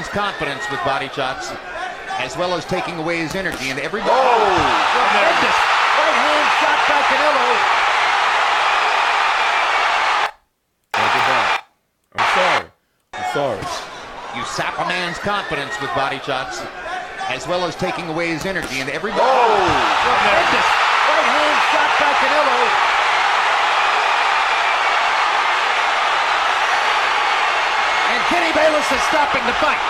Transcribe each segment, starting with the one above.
man's confidence with body shots, as well as taking away his energy. And everybody. Tremendous right hand shot by Canelo. I'm sorry. You sap a man's confidence with body shots, as well as taking away his energy. And everybody. Tremendous right hand shot by Canelo. And Kenny Bayless is stopping the fight.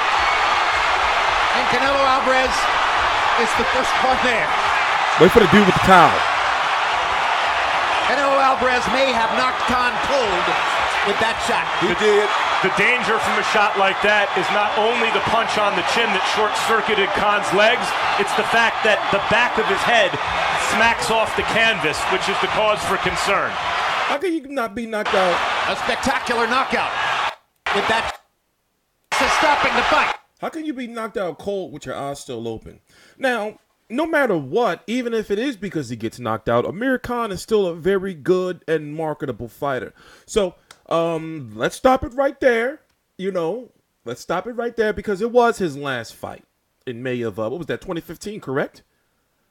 And Canelo Alvarez is the first one there. Wait for the dude with the towel. Canelo Alvarez may have knocked Khan cold with that shot. He did. The danger from a shot like that is not only the punch on the chin that short-circuited Khan's legs, it's the fact that the back of his head smacks off the canvas, which is the cause for concern. How can you not be knocked out? A spectacular knockout with that is stopping the fight. How can you be knocked out cold with your eyes still open? Now, no matter what, even if it is because he gets knocked out, Amir Khan is still a very good and marketable fighter. So, let's stop it right there. Let's stop it right there because it was his last fight in May of, 2015, correct?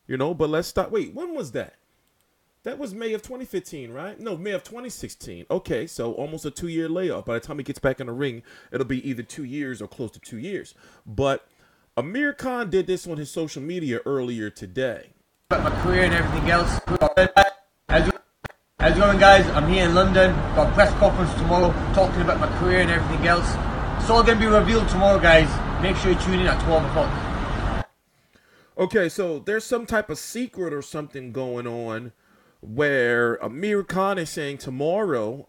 But let's stop. Wait, when was that? That was May of 2015, right? No, May of 2016. Okay, so almost a 2-year layoff. By the time he gets back in the ring, it'll be either 2 years or close to 2 years. But Amir Khan did this on his social media earlier today. My career and everything else. How's it going, guys? I'm here in London. Got a press conference tomorrow talking about my career and everything else. It's all going to be revealed tomorrow, guys. Make sure you tune in at 12 o'clock. Okay, so there's some type of secret or something going on where Amir Khan is saying tomorrow,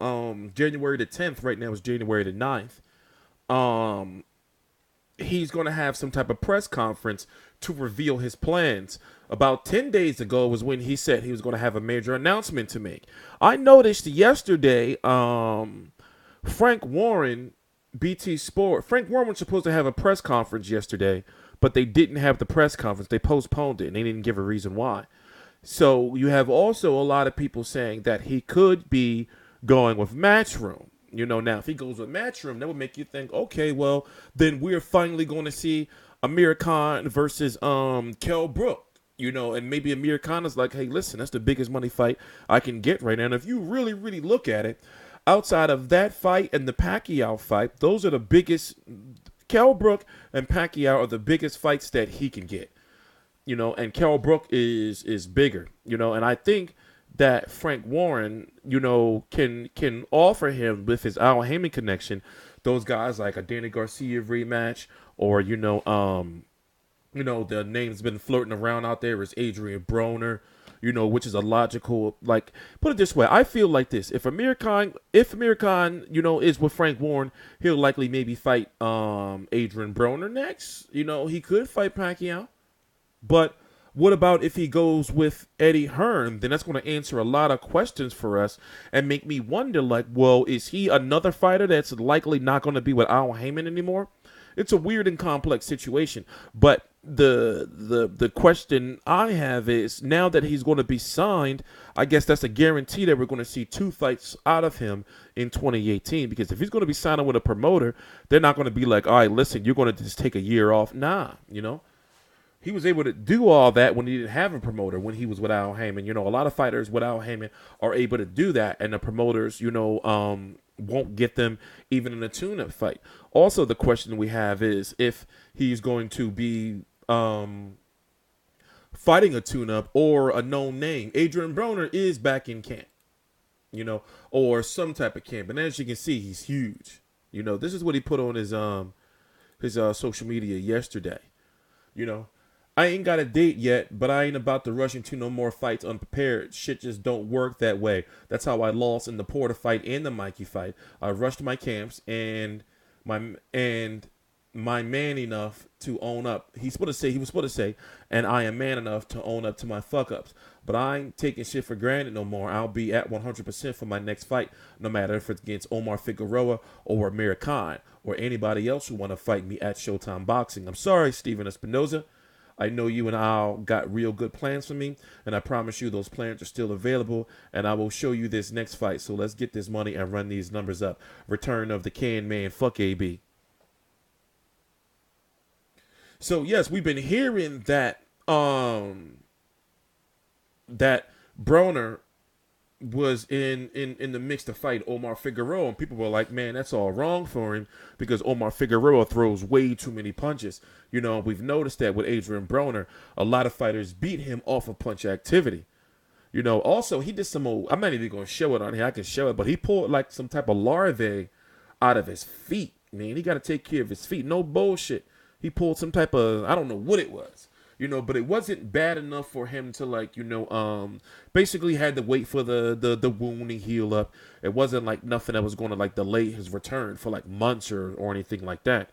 January the 10th, right now it's January the 9th, he's going to have some type of press conference to reveal his plans. About 10 days ago was when he said he was going to have a major announcement to make. I noticed yesterday, Frank Warren, BT Sport, Frank Warren was supposed to have a press conference yesterday, but they didn't have the press conference. They postponed it, and they didn't give a reason why. So you have also a lot of people saying that he could be going with Matchroom. Now if he goes with Matchroom, that would make you think, okay, well, then we're finally going to see Amir Khan versus Kell Brook. And maybe Amir Khan is like, hey, listen, that's the biggest money fight I can get right now. And if you really, really look at it, outside of that fight and the Pacquiao fight, those are the biggest. Kell Brook and Pacquiao are the biggest fights that he can get. And Kell Brook is bigger, and I think that Frank Warren, can offer him with his Al Haymon connection, those guys like a Danny Garcia rematch, or the name's been floating around out there is Adrien Broner, which is a logical, like, put it this way. I feel like this. If Amir Khan, is with Frank Warren, he'll likely maybe fight Adrien Broner next. He could fight Pacquiao. But what about if he goes with Eddie Hearn? Then that's going to answer a lot of questions for us and make me wonder, like, well, is he another fighter that's likely not going to be with Al Haymon anymore? It's a weird and complex situation. But the question I have is, now that he's going to be signed, I guess that's a guarantee that we're going to see 2 fights out of him in 2018. Because if he's going to be signing with a promoter, they're not going to be like, all right, listen, you're going to just take a year off. Nah, He was able to do all that when he didn't have a promoter, when he was with Al Haymon. A lot of fighters with Al Haymon are able to do that, and the promoters, won't get them even in a tune-up fight. Also, the question we have is if he's going to be fighting a tune-up or a known name. Adrien Broner is back in camp, or some type of camp. And as you can see, he's huge. This is what he put on his social media yesterday. I ain't got a date yet, but I ain't about to rush into no more fights unprepared. Shit just don't work that way. That's how I lost in the Porter fight and the Mikey fight. I rushed my camps and my man enough to own up. He was supposed to say, and I am man enough to own up to my fuck ups. But I ain't taking shit for granted no more. I'll be at 100% for my next fight, no matter if it's against Omar Figueroa or Amir Khan or anybody else who want to fight me at Showtime Boxing. I'm sorry, Steven Espinoza. I know you and Al got real good plans for me, and I promise you those plans are still available, and I will show you this next fight. So let's get this money and run these numbers up. Return of the Can Man. Fuck AB. So yes, we've been hearing that that Broner was in the mix to fight Omar Figueroa, and people were like, man, that's all wrong for him because Omar Figueroa throws way too many punches. You know, we've noticed that with Adrien Broner, a lot of fighters beat him off of punch activity. You know, also he did some old, I'm not even going to show it on here, I can show it, but he pulled like some type of larvae out of his feet. Man, he got to take care of his feet. No bullshit. He pulled some type of, I don't know what it was. You know, but it wasn't bad enough for him to, like, you know, basically had to wait for the wound to heal up. It wasn't like nothing that was going to like delay his return for like months or anything like that.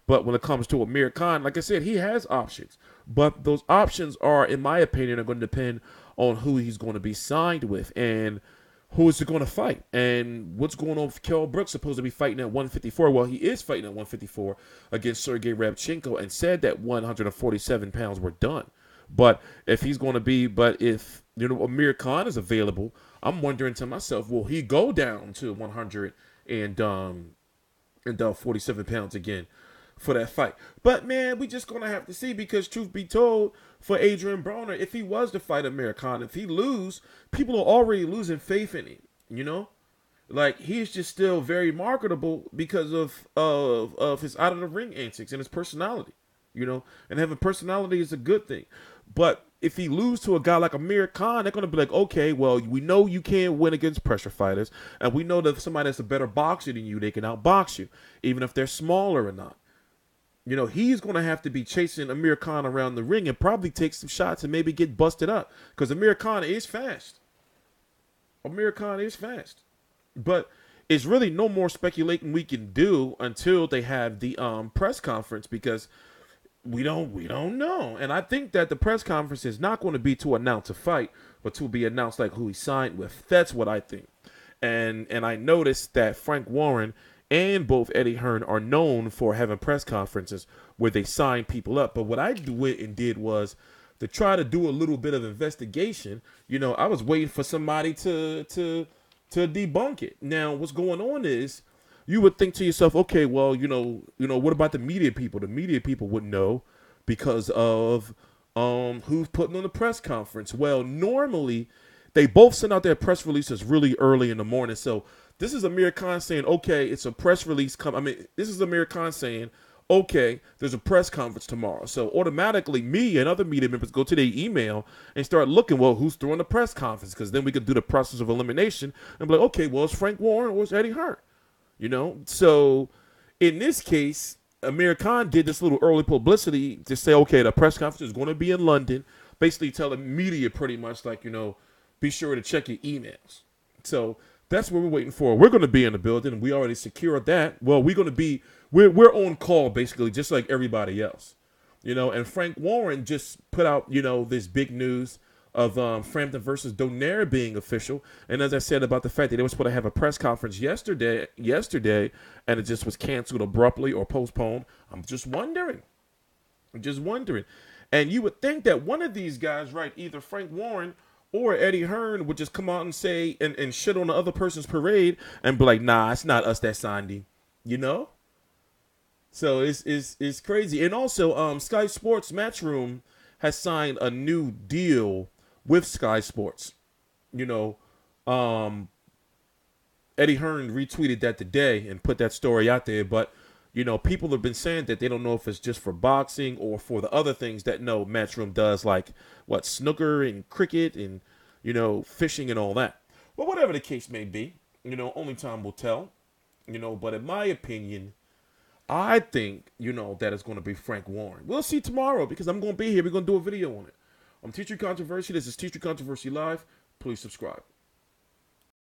But when it comes to Amir Khan, like I said, he has options. But those options are, in my opinion, are going to depend on who he's going to be signed with and who is he going to fight? And what's going on with Kell Brooks supposed to be fighting at 154? Well, he is fighting at 154 against Sergey Rabchenko and said that 147 pounds were done. But if he's going to be, if, you know, Amir Khan is available, I'm wondering to myself, will he go down to 147 pounds again for that fight? But man, we just gonna have to see, because truth be told, for Adrien Broner, if he was to fight Amir Khan, if he lose, people are already losing faith in him. You know, like he's just still very marketable because of his out of the ring antics and his personality. You know, and having personality is a good thing. But if he lose to a guy like Amir Khan, they're gonna be like, okay, well, we know you can't win against pressure fighters, and we know that if somebody that's a better boxer than you, they can outbox you, even if they're smaller or not. You know, he's going to have to be chasing Amir Khan around the ring and probably take some shots and maybe get busted up, because Amir Khan is fast. Amir Khan is fast. But it's really no more speculating we can do until they have the press conference, because we don't know. And I think that the press conference is not going to be to announce a fight, but to be announced like who he signed with. That's what I think. And I noticed that Frank Warren and both Eddie Hearn are known for having press conferences where they sign people up. But what I went and did was to try to do a little bit of investigation. You know, I was waiting for somebody to debunk it. Now, what's going on is, you would think to yourself, okay, well, you know, what about the media people? The media people would know because of who's putting on the press conference. Well, normally they both send out their press releases really early in the morning. So this is Amir Khan saying, okay, it's a press release. This is Amir Khan saying, okay, there's a press conference tomorrow. So automatically me and other media members go to their email and start looking, well, who's throwing the press conference? Because then we could do the process of elimination and be like, okay, well, it's Frank Warren or it's Eddie Hearn. You know? So in this case, Amir Khan did this little early publicity to say, okay, the press conference is going to be in London, basically telling media pretty much like, you know, be sure to check your emails. So that's what we're waiting for. We're going to be in the building, and we already secured that. Well, we're on call, basically, just like everybody else. You know, and Frank Warren just put out, you know, this big news of Frampton versus Donaire being official. And as I said about the fact that they were supposed to have a press conference yesterday, and it just was canceled abruptly or postponed. I'm just wondering. And you would think that one of these guys, right, either Frank Warren or Eddie Hearn, would just come out and say and shit on the other person's parade and be like, nah, it's not us that signed him, you know? So it's crazy. And also, Sky Sports Matchroom has signed a new deal with Sky Sports. You know, Eddie Hearn retweeted that today and put that story out there. But, you know, people have been saying that they don't know if it's just for boxing or for the other things that Matchroom does, like what, snooker and cricket and, you know, fishing and all that. Well, whatever the case may be, you know, only time will tell. You know, but in my opinion, I think, you know, that it's going to be Frank Warren. We'll see tomorrow, because I'm going to be here. We're going to do a video on it. I'm TstreeT Controversy. This is TstreeT Controversy Live. Please subscribe.